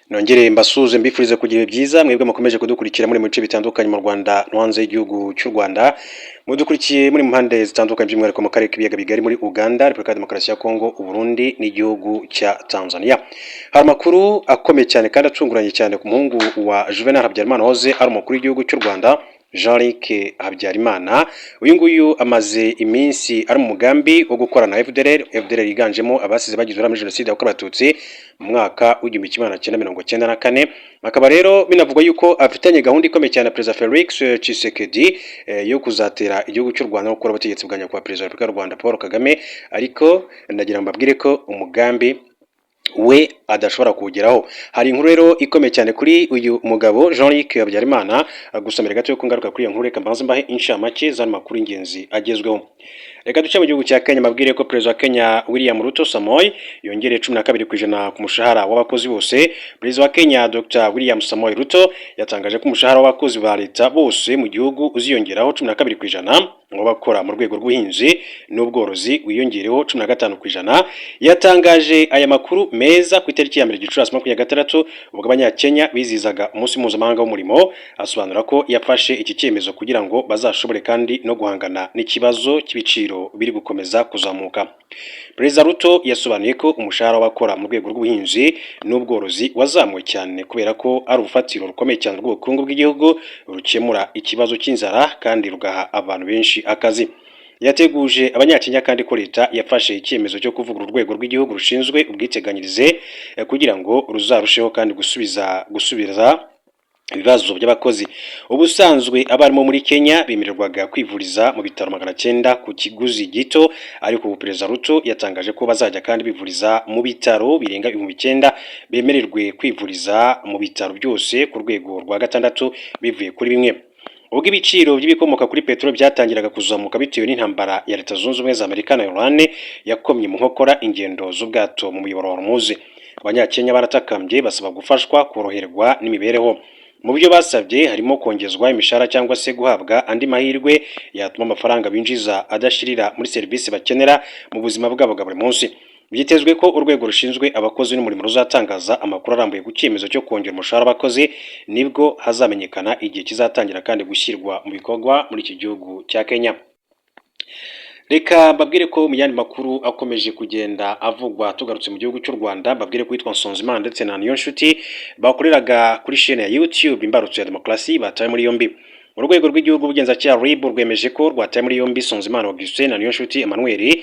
Nongere mbasuze mbifurize kugira byiza mwebwe mukomeje kudukurikira muri mu bice bitandukanye mu Rwanda no hanze y'igihugu cy'u Rwanda. Mudukurikiye muri mpande zitandukanye by'umwihariko mu karere k'ibiyaga bigari muri Uganda, Repubulika ya Demokarasi ya Kongo, Uburundi n'igihugu cya Tanzania. Hari amakuru akomeye cyane kandi atunguranye cyane ku muhungu wa Juvenal Habyarimana wahoze ari umukuru w'igihugu cy'u Rwanda, Jean-Luc Habyarimana. Uyu nguyu amaze iminsi ari mu mugambi wo gukorana na FDLR yiganjemo abasize bagize uruhare muri Jenoside yakorewe Abatutsi mu mwaka w'igihumbi kimwe magana cyenda mirongo cyenda na kane. Akaba rero binavugwa yuko afitanye gahunda ikomeye cyane na Perezida Felix Tshisekedi yo kuzatera igihugu cy'u Rwanda no gukora ubutegetsi bwa nyakubahwa Perezida wa Repubulika y'u Rwanda Paul Kagame, ariko ndagira mbabwire ko umugambi we adashobora kuwugeraho. Hari inkuru rero ikomeye cyane kuri uyu mugabo Jean-Luc Habyarimana. Gusomera gato yo kungaruka kuri iyo nkuru, reka mbanze mbahe inshamake z'amakuru ingenzi agezweho. Reka duce mu gihugu cya Kenya mabwire ko Perezida wa Kenya William Ruto Samoei yongereye 12% ku mushahara w'abakozi bose. Perezida wa Kenya Dr. William Samoei Ruto yatangaje ko umushahara w'abakozi ba leta bose mu gihugu uziyongeraho 12%, ngo bakora mu rwego rw'ubuhinzi n'ubworozi wiyongereho 15%. Yatangaje aya makuru meza ku itariki ya 1 Gicurasi 2026 ubwo abanyakenya bizizaga umunsi mpuzamahanga w'umurimo. Asobanura ko yafashe iki cyemezo kugira ngo bazashobore kandi no guhangana n'ikibazo cy'ibiciro biri gukomeza kuzamuka. Perezida Ruto yasobanuye ko umushahara w'abakora mu rwego rw'ubuhinzi n'ubworozi wazamuwe cyane kubera ko ari urufatiro rukomeye cyane rw'ubukungu bw'igihugu, rukemura ikibazo cy'inzara kandi rugaha abantu benshi akazi. Yateguje abanyakenya kandi ko leta yafashe icyemezo cyo kuvugurura urwego rw'igihugu rushinzwe ubwiteganyirize kugira ngo ruzarusheho kandi gusubiza ibibazo by'abakozi. Ubusanzwe abarimo muri Kenya bemererwaga kwivuriza mu bitaro 900 ku kiguzi gito, ariko ubu Perezida Ruto yatangaje ko bazajya kandi bivuriza mu bitaro birenga 9,000 bemererwe kwivuriza mu bitaro byose ku rwego rwa 6 bivuye kuri bimwe. Ubwo ibiciro by'ibikomoka kuri petrol byatangiraga kuzamuka bitewe n'intambara ya Leta Zunze Ubumwe za Amerika na Iran yakomye mu nkokora ingendo z'ubwato mu muyoboro wa Hormuz. Abanyakenya baratakambye basaba gufashwa koroherwa n'imibereho. Mu byo basabye harimo kongezwa imishahara cyangwa se guhabwa andi mahirwe yatuma amafaranga binjiza adashirira muri serivisi bakenera mu buzima bwabo bwa buri munsi. Byitezwe ko urwego rushinzwe abakozi n'umurimo ruzatangaza amakuru arambuye ku cyemezo cyo kongera umushahara w'abakozi, nibwo hazamenyekana igihe kizatangira kandi gushyirwa mu bikorwa muri iki gihugu cya Kenya. Reka mbabwire ko mu yandi makuru akomeje kugenda avugwa tugarutse mu gihugu cy'u Rwanda, mbabwire ko witwa Nsonzimana ndetse na Niyonshuti bakoreraga kuri chaîne ya YouTube Imbarutso ya Demokarasi batawe muri yombi. Urwego rw'igihugu ubugenzacyaha RIB rwemeje ko rwataye muri yombi Nsonzimana Augustin na Niyonshuti Emmanuel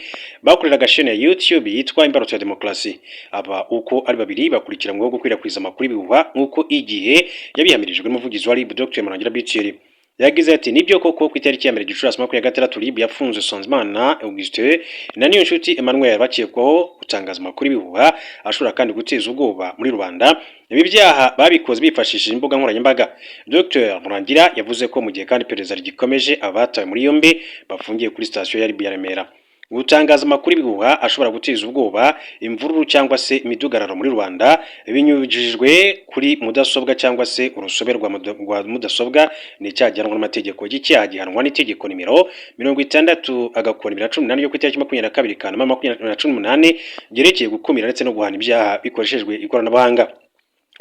bakoreraga chaîne ya YouTube yitwa Imbarutso ya Demokarasi. Aba uko ari babiri bakurikiranyweho gukwirakwiza amakuru ibihuha nk'uko igihe yabihamirijwe n'umuvugizi wa RIB Dr. Murangira Bichiri. Yagize ati nibyo koko ku itariki ya 1 Gicurasi 2026 RIB yafunze Nsonzimana Augustin na Niyonshuti Emmanuel bakekwaho gutangaza amakuru ibihuha ashobora kandi guteza ubwoba muri rubanda. Ibi byaha babikoze bifashishije imbuga nkoranyambaga. Dr. Murangira yavuze ko mu gihe kandi iperereza rigikomeje abatawe muri yombi bafungiye kuri sitasiyo ya RIB ya Remera. Gutangaza amakuru ibihuha ashobora guteza ubwoba, imvururu cyangwa se imidugararo muri Rwanda binyujijwe kuri mudasobwa cyangwa se urusobe rwa mudasobwa ni icyaha gihanwa n'amategeko. Y'icyaha gihanwa n'itegeko nimero 60/2018 yo ku itariki 22 Kanama 2018 ryerekeye gukumira ndetse no guhana ibyaha bikoreshejwe ikoranabuhanga.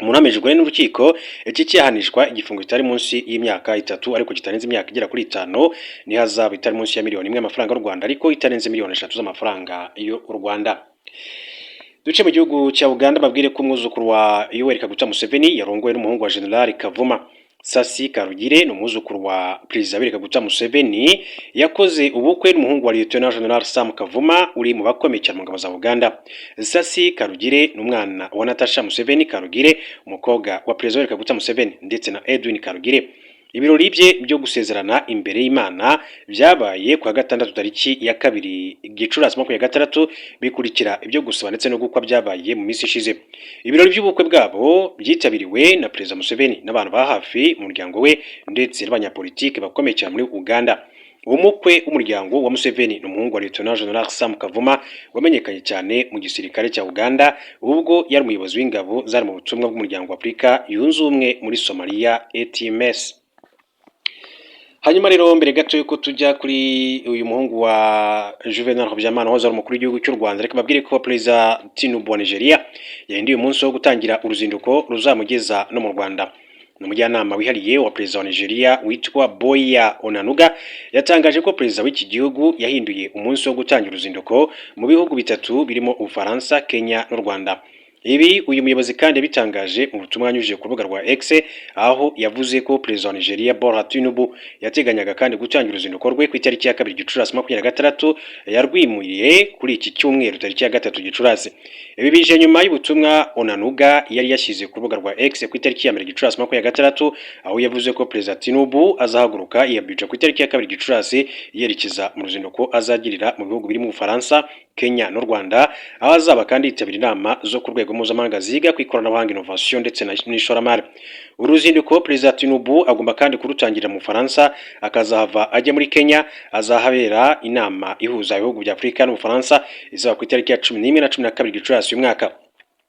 Umuntu amejwe n'urukiko iki cyahanishwa igifungo kitari munsi y'imyaka 3 ariko kitarenze imyaka igera kuri 5 ni hazabu itari munsi ya miliyoni 1 y'amafaranga y'u Rwanda ariko itarenze miliyoni 3 z'amafaranga y'u Rwanda. Duce mu gihugu cya Uganda babwire ko umwuzukuru wa Yoweri Kaguta Museveni yarongowe n'umuhungu wa General Kavuma. Sasi Karugire n'umwuzukuru wa Perezida Yoweri Kaguta Museveni yakoze ubukwe n'umuhungu wa Lieutenant General Sam Kavuma uri mu bakomeye cyane mu ngabo za Uganda. Sasi Karugire n'umwana wa Natasha Museveni Karugire umukobwa wa Perezida Yoweri Kaguta Museveni ndetse na Edwin Karugire. Ibirori bye byo gusezerana imbere y'Imana byabaye ku 6 tariki ya 2 Gicurasi 2026 bikurikira ibyo gusaba ndetse no gukwa byabaye mu minsi ishize. Ibirori by'ubukwe bwabo byitabiriwe na Perezida Museveni n'abantu ba hafi mu muryango we ndetse n'abanyapolitike bakomeye cyane muri Uganda. Umukwe w'umuryango wa Museveni n'umuhungu wa Lieutenant General Sam Kavuma wamenyekanye cyane mu gisirikare cya Uganda ubwo yari umuyobozi w'ingabo zari mu butumwa bw'umuryango wa Afurika yunze ubumwe muri Somalia ATMS. Hanyuma rero mbere gato yuko tujya kuri uyu muhungu wa Juvenal Habyarimana wahoze ari umukuru w'igihugu cy'u Rwanda, reka babwire ko Perezida Tinubu wa Nigeria yahinduye umunsi wo gutangira uruzinduko ruzamugeza no mu Rwanda. Umujyanama wihariye wa perezida wa Nigeria witwa Boya Onanuga yatangaje ko perezida w'iki gihugu yahinduye umunsi wo gutangira uruzinduko mu bihugu bitatu birimo Ufaransa, Kenya n'u Rwanda. Ibi uyu muyobozi kandi yabitangaje mu butumwa yanyujije ku rubuga rwa X, aho yavuze ko perezida wa Nigeria Bola Tinubu yateganyaga kandi gutangira uruzinduko rwe ku itariki ya 2 Gicurasi 2026 yarwimuriye kuri iki cyumweru tariki ya 3 Gicurasi. Ibi bije nyuma y'ubutumwa Onanuga yari yashyize ku rubuga rwa X ku itariki ya 1 Gicurasi 2026, aho yavuze ko perezida Tinubu azahaguruka i Abuja ku itariki ya 2 Gicurasi yerekeza mu ruzinduko azagirira mu bihugu birimo Ufaransa, Kenya n'u Rwanda, aho azaba kandi yitabira inama zo ku rwego mpuzamahanga ziga ku ikoranabuhanga, innovation ndetse n'ishoramari. Uruzinduko perezida Tinubu agomba kandi kurutangira mu Faransa, akazahava ajya muri Kenya, azahabera inama ihuza ibihugu bya Afurika n'Ubufaransa izaba ku itariki ya 11 na 12 Gicurasi uyu mwaka.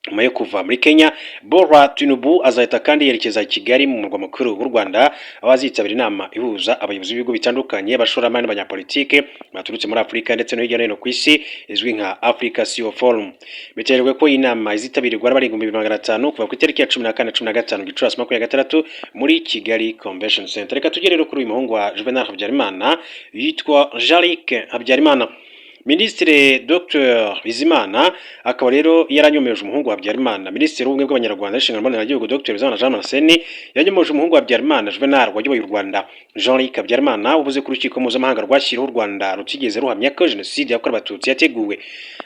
Nyuma yo kuva muri Kenya, Bola Tinubu azahita kandi yerekeza i Kigali mu murwa mukuru w'u Rwanda, aho azitabira inama ihuza abayobozi b'ibigo bitandukanye, abashoramari n'abanyapolitike baturutse muri Afurika ndetse no hirya no hino ku isi, izwi nka Africa CEO Forum. Bitegerejwe ko iyi nama izitabirwa n'abarenga 500 kuva ku itariki ya 14 na 15 Gicurasi 2026 muri Kigali Convention Center. Reka tugere rero kuri uyu muhungu wa Juvenal Habyarimana yitwa Jean-Luc Habyarimana. Minisitiri Dr Bizimana akaba rero yaranyomeje umuhungu wa Habyarimana. Minisitiri w'ubumwe bw'Abanyarwanda n'inshingano mboneragihugu Dr Bizimana Jean Damascene yanyomeje umuhungu wa Habyarimana Juvenal wayoboye u Rwanda. Jean-Luc Habyarimana uvuze ko urukiko mpuzamahanga rwashyiriweho u Rwanda rutigeze ruhamya ko jenoside yakorewe abatutsi yateguwe.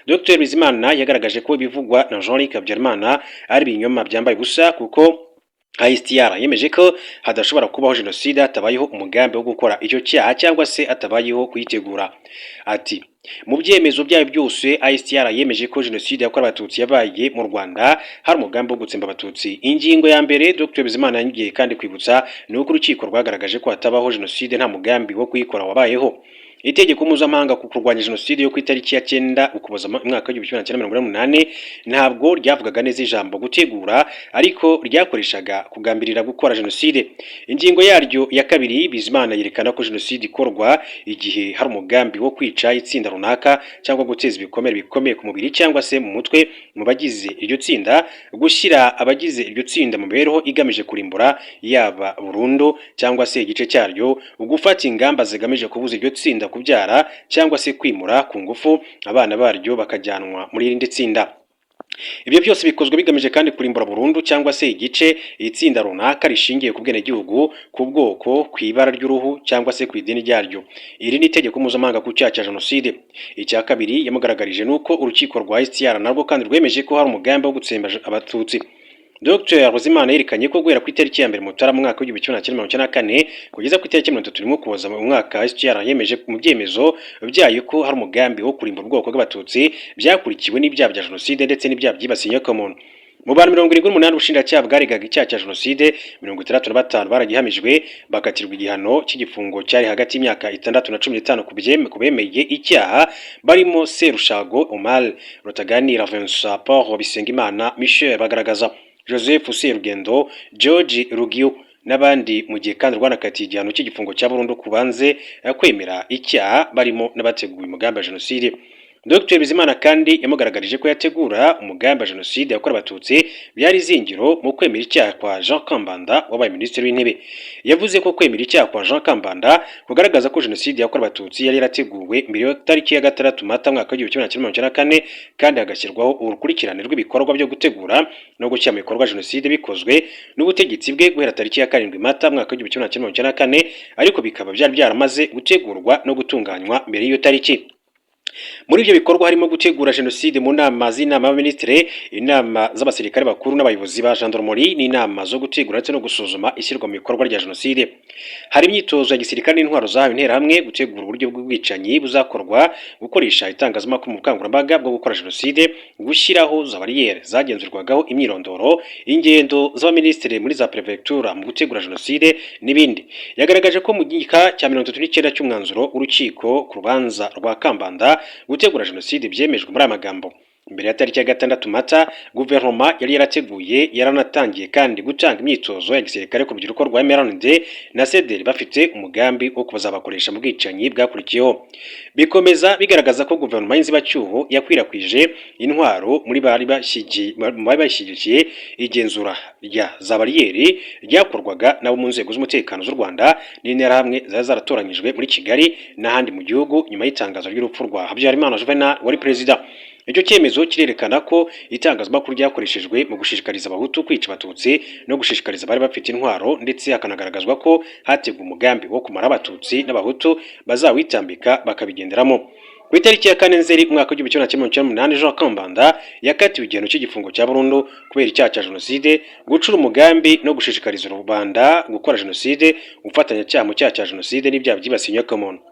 Dr Bizimana yagaragaje ko ibivugwa na Jean-Luc Habyarimana ari ibinyoma byambaye ubusa, kuko ICTR yemeje ko hadashobora kubaho jenoside hatabayeho umugambi wo gukora icyo cyaha cyangwa se hatabayeho kuyitegura. Ati mu byemezo byayo byose ICTR yemeje ko jenoside yakorewe abatutsi yabaye mu Rwanda hari umugambi wo gutsemba abatutsi. Ingingo ya mbere Dr Bizimana yangiye kandi kwibutsa ni uko urukiko rwagaragaje ko hatabaho jenoside nta mugambi wo kuyikora wabayeho. Itegeko mpuzamahanga ku kurwanya jenoside yo ku itariki ya 9 Ukuboza umwaka wa 1988 ntabwo ryavugaga neza ijambo gutegura, ariko ryakoreshaga kugambirira gukora jenoside. Ingingo yaryo ya kabiri Bizimana yerekana ko jenoside ikorwa igihe hari umugambi wo kwica itsinda runaka cyangwa guteza ibikomere bikomeye ku mubiri cyangwa se mu mutwe mu bagize iryo tsinda, gushyira abagize iryo tsinda mu mibereho igamije kurimbura yaba burundu cyangwa se igice cyaryo, gufata ingamba zigamije kubuza iryo tsinda kubyara cyangwa se kwimura ku ngufu abana baryo bakajyanwa muri irindi tsinda. Ibyo byose bikozwe bigamije kandi kurimbura burundu cyangwa se igice itsinda runaka rishingiye ku bwenegihugu, ku bwoko, ku ibara ry'uruhu cyangwa se ku idini ryaryo. Iri ni itegeko mpuzamahanga ku cyaha cya jenoside. Icya kabiri yamugaragarije nuko urukiko rwa ICTR narwo kandi rwemeje ko hari umugambi wo gutsemba abatutsi. Dr Bizimana yerekanye ko guhera ku itariki ya 1 Mutarama mwaka wa 1994 kugeza ku itariki ya 31 Ukuboza mu mwaka ICTR yemeje mu byemezo byayo ko hari umugambi wo kurimbura ubwoko bw'abatutsi byakurikiwe n'ibyaha bya jenoside ndetse n'ibyaha byibasiye inyokomuntu. Mu bantu 78 ubushinjacyaha bwaregaga icyaha cya jenoside, 65 baragihamijwe bakatirwa igihano cy'igifungo cyari hagati y'imyaka 6 na 15 ku bemeye icyaha, barimo Serushago Omar, Rutaganira Vincent, Paul Bisengimana, Michel Bagaragaza, Joseph Serugendo, George Rugiu n'abandi, mu gihe kandi rwanakatiye igihano cy'igifungo cya burundu kubanze kwemera icyaha barimo n'abateguye umugambi wa jenoside. Dr Bizimana kandi yamugaragarije ko yategura umugambi wa jenoside yakorewe abatutsi byari izingiro mu kwemera icyaha kwa Jean Kambanda wabaye minisitiri w'intebe. Yavuze ko kwemera icyaha kwa Jean Kambanda kugaragaza ko jenoside yakorewe abatutsi yari yarateguwe mbere ya tariki ya 6 Mata mwaka wa 1994, kandi hagashyirwaho urukurikirane rw'ibikorwa byo gutegura no gushyira mu bikorwa jenoside bikozwe n'ubutegetsi bwe guhera tariki ya 7 Mata mwaka wa 1994, ariko bikaba byari byaramaze gutegurwa no gutunganywa mbere y'iyo tariki. Muri ibyo bikorwa harimo gutegura jenoside mu nama z'inama y'abaminisitiri, inama z'abasirikare bakuru n'abayobozi ba gendarmerie, n'inama zo gutegura ndetse no gusuzuma ishyirwa mu bikorwa rya jenoside. Hari imyitozo ya gisirikare n'intwaro zahawe interahamwe, gutegura uburyo bw'ubwicanyi buzakorwa, gukoresha itangazamakuru mu bukangurambaga bwo gukora jenoside, gushyiraho za bariyeri zagenzurwagaho imyirondoro, ingendo z'abaminisitiri muri za prefectura mu gutegura jenoside n'ibindi. Yagaragaje ko mu gika cya 39 cy'umwanzuro urukiko ku rubanza rwa Kambanda gutegura jenoside byemejwe muri amagambo: Mbere ya tariki ya 6 Mata guverinoma yari yarateguye yaranatangiye kandi gutanga imyitozo ya gisirikare ku rubyiruko rwa MRND na CDR bafite umugambi wo kuzabakoresha mu bwicanyi bwakurikiyeho. Bikomeza bigaragaza ko guverinoma y'inzibacyuho yakwirakwije intwaro muri bari bashyigikiye igenzura rya za bariyeri ryakorwaga nabo mu nzego z'umutekano z'u Rwanda n'interahamwe zari zaratoranyijwe muri Kigali n'ahandi mu gihugu nyuma y'itangazo ry'urupfu rwa Habyarimana Juvenal wari perezida. Icyo cyemezo kirerekana ko itangazamakuru ryakoreshejwe mu gushishikariza abahutu kwica abatutsi no gushishikariza abari bafite intwaro, ndetse hakanagaragazwa ko hateguwe umugambi wo kumara abatutsi n'abahutu bazawitambika bakabigenderamo. Ku itariki ya 4 Nzeri umwaka w'1998 Jean Kambanda yakatiwe igihano cy'igifungo cya burundu kubera icyaha cya jenoside, gucura umugambi no gushishikariza rubanda gukora jenoside, gufatanya cyaha mu cyaha cya jenoside n'ibyaha byibasiye inyokomuntu.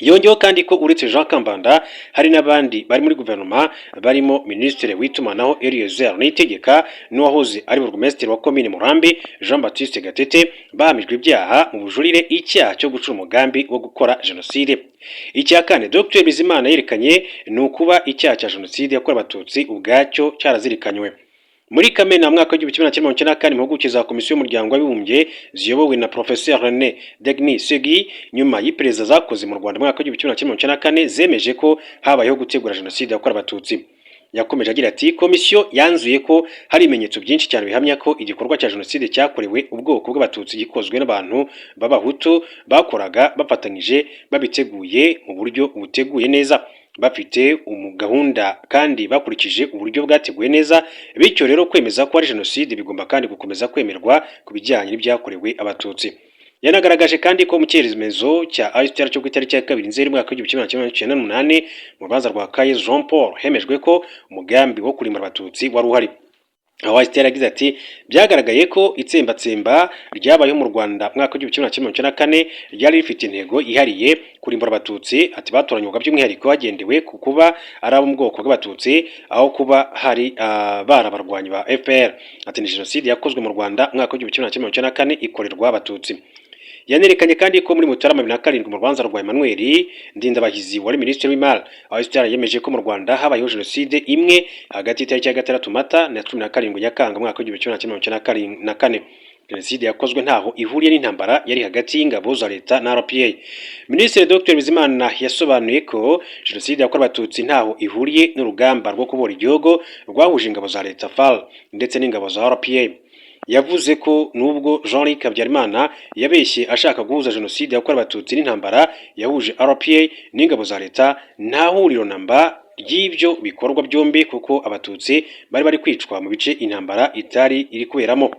Yongeyeho kandi ko uretse Jean Kambanda hari n'abandi bari muri guverinoma barimo Minisitiri w'itumanaho Eliezer Niyitegeka n'uwahoze ari burugumesitiri wa komine Murambi Jean Baptiste Gatete bahamijwe ibyaha mu bujurire icyaha cyo gucura umugambi wo gukora jenoside. Icya kane Dr Bizimana yerekanye ni ukuba icyaha cya jenoside yakorewe abatutsi ubwacyo cyarazirikanywe. Muri Kamena mwaka w'1994 impuguke za komisiyo y'umuryango w'abibumbye ziyobowe na Professeur René Denis Segui nyuma y'iperereza zakoze mu Rwanda mwaka w'1994 zemeje ko habayeho gutegura jenoside yakorewe abatutsi. Yakomeje agira ati komisiyo yanzuye ko hari ibimenyetso byinshi cyane bihamya ko igikorwa cya jenoside cyakorewe ubwoko bw'abatutsi gikozwe n'abantu b'abahutu bakoraga bafatanyije babiteguye mu buryo buteguye neza, bafite gahunda kandi bakurikije uburyo bwateguye neza, bityo rero kwemeza ko ari jenoside bigomba kandi gukomeza kwemerwa ku bijyanye n'ibyakorewe abatutsi. Yanagaragaje kandi ko mu cyerekezo cya ISTR cyo ku itariki ya 2 Nzeri mwaka w'1998 mu rubanza rwa Kayezu Jean Paul hemejwe ko umugambi wo kurimbura abatutsi wari uhari. ISTR yagize ati byagaragaye ko itsembatsemba ryabayeho mu Rwanda mwaka w'1994 ryari rifite intego ihariye kurimbura abatutsi, ati batoranywaga by'umwihariko hagendewe ku kuba ari abo mu bwoko bw'abatutsi aho kuba hari barabarwanyi ba FPR. Ati ni jenoside yakozwe mu Rwanda mwaka w'1994 ikorerwa abatutsi. Yanerekanye kandi ko muri Mutarama 2007 mu rubanza rwa Emmanuel Ndindabahizi wari Minisitiri w'Imari ISTR yemeje ko mu Rwanda habayeho jenoside imwe hagati y'itariki ya 6 Mata na 17 Nyakanga mwaka w'1994. Jenoside yakozwe ntaho ihuriye n'intambara yari hagati y'ingabo za leta na RPA. Minisitiri Dr Bizimana yasobanuye ko jenoside yakorewe abatutsi ntaho ihuriye n'urugamba rwo kubora igihugu rwahuje ingabo za leta FAL ndetse n'ingabo za RPA. Yavuze ko nubwo Jean-Luc Habyarimana yabeshye ashaka guhuza jenoside yakorewe abatutsi n'intambara yahuje RPA n'ingabo za leta, nta huriro namba ry'ibyo bikorwa byombi kuko abatutsi bari kwicwa mu bice intambara itari iri kuberamo.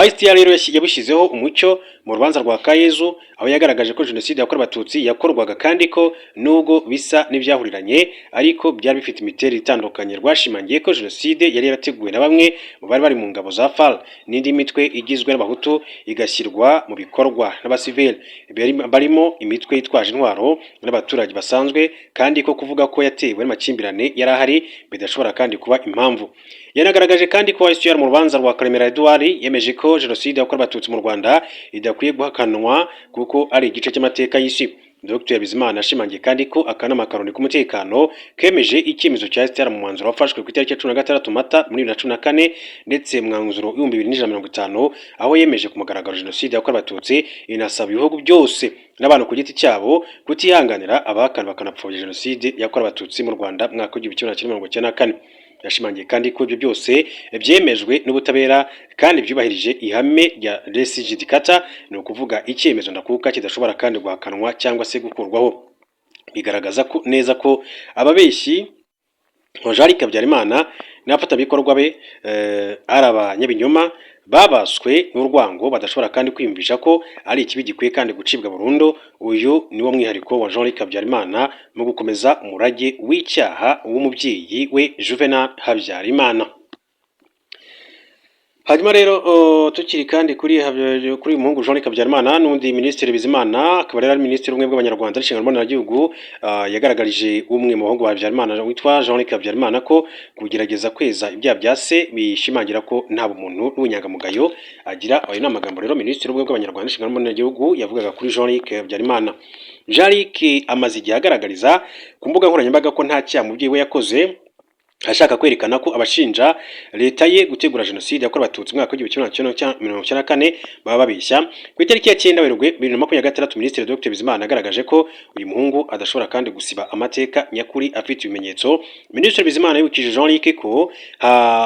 ISTR rero yabishyizeho umucyo mu rubanza rwa Kayezu aho yagaragaje ko jenoside yakorewe abatutsi yakorwaga kandi ko nubwo bisa n'ibyahuriranye ariko byari bifite imiterere itandukanye. Rwashimangiye ko jenoside yari yarateguwe na bamwe mu bari mu ngabo za FAL n'indi mitwe igizwe n'abahutu igashyirwa mu bikorwa n'abasivili barimo imitwe yitwaje intwaro n'abaturage basanzwe, kandi ko kuvuga ko yatewe n'amakimbirane yari ahari bidashobora kandi kuba impamvu. Yanagaragaje kandi ko ISTR mu rubanza rwa Karemera Edouard yemeje ko jenoside yakorewe abatutsi mu Rwanda idakwiye guhakanwa kuko ari igice cy'amateka y'isi. Dr Bizimana ashimangiye kandi ko akanama karoni k'umutekano kemeje icyemezo cya ISTR mu mwanzuro wafashwe ku itariki ya 16 Mata muri 2014 ndetse mwanzuro 2150 aho yemeje ku mugaragaro jenoside yakorewe abatutsi, inasaba ibihugu byose n'abantu ku giti cyabo kutihanganira abahakana bakanapfobya jenoside yakorewe abatutsi mu Rwanda mwaka w'1994. Yashimangiye kandi ko ibyo byose byemejwe n'ubutabera kandi byubahirije ihame rya res judicata, ni ukuvuga icyemezo ndakuka kidashobora kandi guhakanwa cyangwa se gukurwaho. Bigaragaza ko neza ko ababeshyi Jean-Luc Habyarimana n'abafatanyabikorwa be ari abanyabinyoma babaswe n'urwango badashobora kandi kwiyumvisha ko ari ikibi gikwiye kandi gucibwa burundu. Uyu niwo mwihariko wa Jean-Luc Habyarimana mu gukomeza umurage w'icyaha w'umubyeyi we Juvenal Habyarimana. Hanyuma rero tukiri kandi kuri umuhungu Jean-Luc Habyarimana n'undi Minisitiri Bizimana akaba rero ari Minisitiri umwe bw'Abanyarwanda n'inshingano mboneragihugu, yagaragarije umwe mu bahungu ba Habyarimana witwa Jean-Luc Habyarimana ko kugerageza kweza ibyaha bya se bishimangira ko nta bumuntu n'ubunyangamugayo agira. Ayo ni amagambo rero Minisitiri umwe bw'Abanyarwanda n'inshingano mboneragihugu yavugaga kuri Jean-Luc Habyarimana. Jean-Luc amaze igihe agaragariza ku mbuga nkoranyambaga ko nta cyaha umubyeyi we yakoze ashaka kwerekana ko abashinja leta ye gutegura jenoside yakorewe abatutsi mwaka w'1994 baba babeshya. Ku itariki ya 9 Werurwe 2026 Minisitiri Dr Bizimana agaragaje ko uyu muhungu adashobora kandi gusiba amateka nyakuri afite ibimenyetso. Minisitiri Bizimana yibukije Jean Luc ko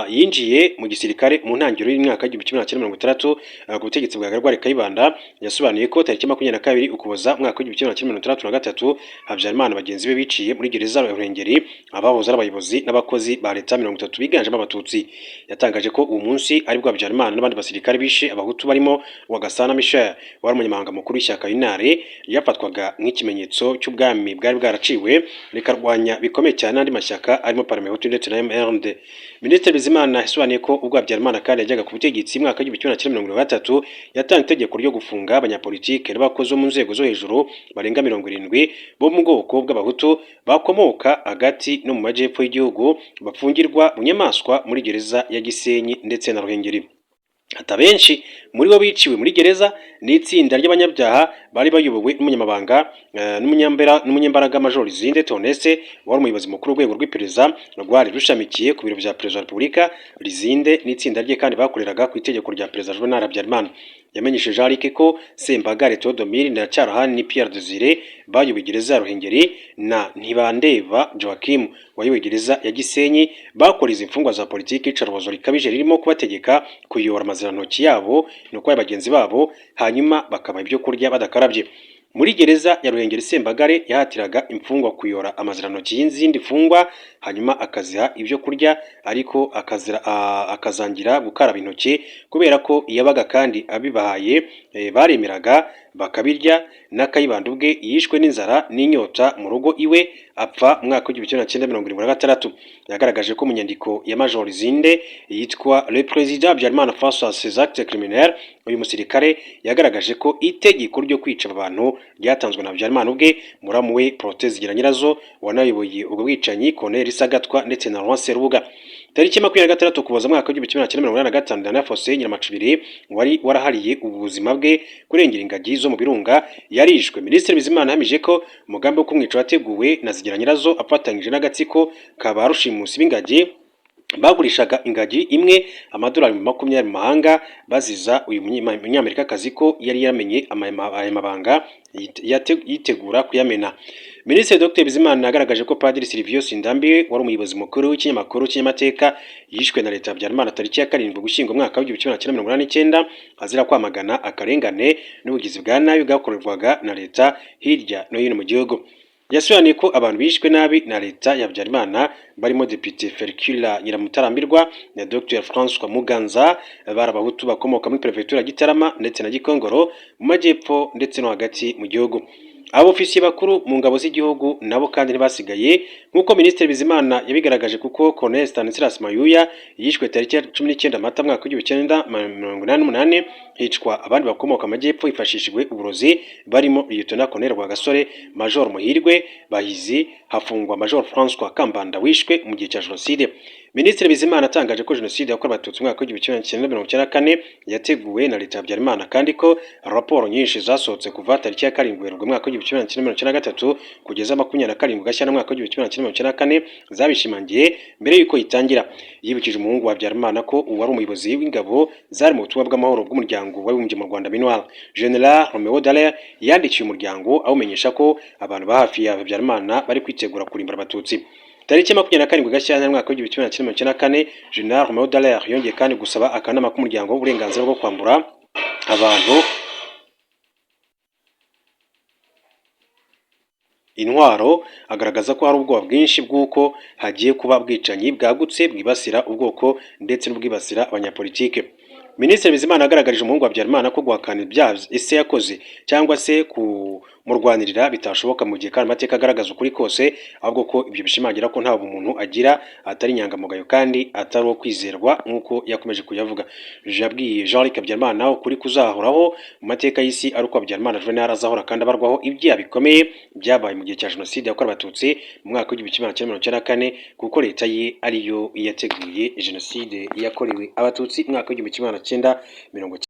yinjiye mu gisirikare mu ntangiriro y'imyaka w'1960 ku butegetsi bwa Garwari Kayibanda. Yasobanuye ko tariki 22 Ukuboza mwaka w'1963 Habyarimana bagenzi be biciye muri gereza ya Ruhengeri abahoze ari abayobozi n'abakozi ba leta 30 biganjemo abatutsi. Yatangaje ko uwo munsi ari bwo Habyarimana n'abandi basirikare bishe abahutu barimo Rwagasana Michel wari umunyamabanga mukuru w'ishyaka Unare yafatwaga nk'ikimenyetso cy'ubwami bwari bwaraciwe rikarwanya bikomeye cyane andi mashyaka arimo Parlement Hutu ndetse na MRND. Minisitiri Bizimana yasobanuye ko ubwo Habyarimana kandi yajyaga ku butegetsi mwaka w'1983 yatanga itegeko ryo gufunga abanyapolitike n'abakozi mu nzego zo hejuru barenga 70 bo mu bwoko bw'abahutu bakomoka hagati no mu majyepfo y'igihugu bafungirwa mu nyamaswa muri gereza ya Gisenyi ndetse na Ruhengeri. Benshi muri bo biciwe muri gereza n'itsinda ry'abanyabyaha bari bayobowe n'umunyamabanga n'umunyembaraga Major Lizinde Toneste wari umuyobozi mukuru w'urwego rw'iperereza rwari rushamikiye ku biro bya Perezida wa Repubulika. Lizinde n'itsinda rye kandi bakoreraga ku itegeko rya Perezida Juvenal Habyarimana. Yamenyesheje Jean Luc ko Sembagare Theodomire na Cyarahani ni Pierre Desire bayoboye gereza ya Ruhengeri na Ntibandeba Joachim wayoboye gereza ya Gisenyi bakoreza imfungwa za politiki icarubozo rikabije ririmo kubategeka kuyobora amazirantoki yabo no kwa bagenzi babo hanyuma bakaba ibyo kurya badakarabye. Muri gereza ya Ruhengeri Sembagare yahatiraga imfungwa kuyora amazirantoki y'izindi fungwa hanyuma akaziha ibyo kurya ariko akazangira gukaraba intoki kubera ko yabaga kandi abibahaye baremeraga bakabirya. Na Kayibanda ubwe yishwe n'inzara n'inyota mu rugo iwe apfa mwaka w'1976. Yagaragaje ko mu nyandiko ya Major Lizinde yitwa Le Président Habyarimana face à ses actes criminels uyu musirikare yagaragaje ko itegeko ryo kwica abantu ryatanzwe na Habyarimana ubwe, muramu we Protais Zigiranyirazo wanayoboye ubwo bwicanyi, Colonel Sagatwa ndetse na Laurent Serubuga. Tariki 26 Ukuboza mwaka w'1985 Daniel Fosse Nyiramacubiri wari warahariye ubuzima bwe kurengera ingagi zo mu birunga yarishwe. Minisitiri Bizimana yahamije ko umugambi wo kumwica wateguwe na Zigiranyirazo afatanyije n'agatsiko kaba rushimusi b'ingagi bagurishaga ingagi imwe amadolari 20 mu mahanga baziza uyu munyamerika kazi ko yari yamenye aya mabanga yitegura kuyamena. Minisitiri Dr Bizimana yagaragaje ko Padiri Silvio Sindambi wari umuyobozi mukuru w'ikinyamakuru cy'amateka yishwe na leta ya Habyarimana tariki ya 7 Ugushyingo mwaka w'1989 azira kwamagana akarengane n'ubugizi bwa nabi bwakorerwaga na leta hirya no hino mu gihugu. Yasobanuye ko abantu bishwe nabi na leta ya Habyarimana barimo Depite Fercula Nyiramutarambirwa na Dr François Muganza barabahutu bakomoka muri Prefecture ya Gitarama ndetse na Gikongoro mu majyepfo ndetse no hagati mu gihugu. Abofisiye bakuru mu ngabo z'igihugu nabo kandi ntibasigaye nk'uko Minisitiri Bizimana yabigaragaje kuko Colonel Stanislas Mayuya yishwe tariki ya 19 Mata mwaka w'1988 hicwa abandi bakomoka amajyepfo hifashishijwe uburozi barimo Lieutenant Colonel Rwagasore, Major Muhirwe Bahizi, hafungwa Major François Kambanda wishwe mu gihe cya jenoside. Minisitiri Bizimana atangaje ko jenoside yakorewe abatutsi mwaka w'1994 yateguwe na leta ya Habyarimana kandi ko raporo nyinshi zasohotse kuva tariki ya 7 Werurwe mwaka w'1993 kugeza 27 Gashyantare mwaka w'1994 zabishimangiye mbere yuko itangira. Yibukije umuhungu wa Habyarimana ko uwari umuyobozi w'ingabo zari mu butumwa bw'amahoro bw'umuryango w'abibumbye mu Rwanda MINUAR General Romeo Dallaire yandikiye umuryango awumenyesha ko abantu ba hafi ya Habyarimana bari kwitegura kurimbura abatutsi. Tariki 27 Gashyantare mwaka w'1994 General Romeo Dallaire yongeye kandi gusaba akanama k'umuryango w'uburenganzira bwo kwambura abantu intwaro, agaragaza ko hari ubwoba bwinshi bw'uko hagiye kuba bwicanyi bwagutse bwibasira ubwoko ndetse n'ubwibasira abanyapolitike. Minisitiri Bizimana agaragaje umuhungu wa Habyarimana ko guhakana ibyaha ise yakoze cyangwa se kumurwanirira bitashoboka mu gihe kandi amateka agaragaza ukuri kose, ahubwo ko ibyo bishimangira ko nta umuntu agira atari inyangamugayo kandi atari uwo kwizerwa nk'uko yakomeje kuyavuga. Yabwiye Jean Luc Habyarimana ukuri kuzahoraho mu mateka y'isi ari uko Habyarimana Juvenal azahora kandi abarwaho ibyaha bikomeye byabaye mu gihe cya jenoside yakorewe abatutsi mu mwaka w'1994 kuko leta ye ariyo yateguye jenoside yakorewe abatutsi mu mwaka w'1990.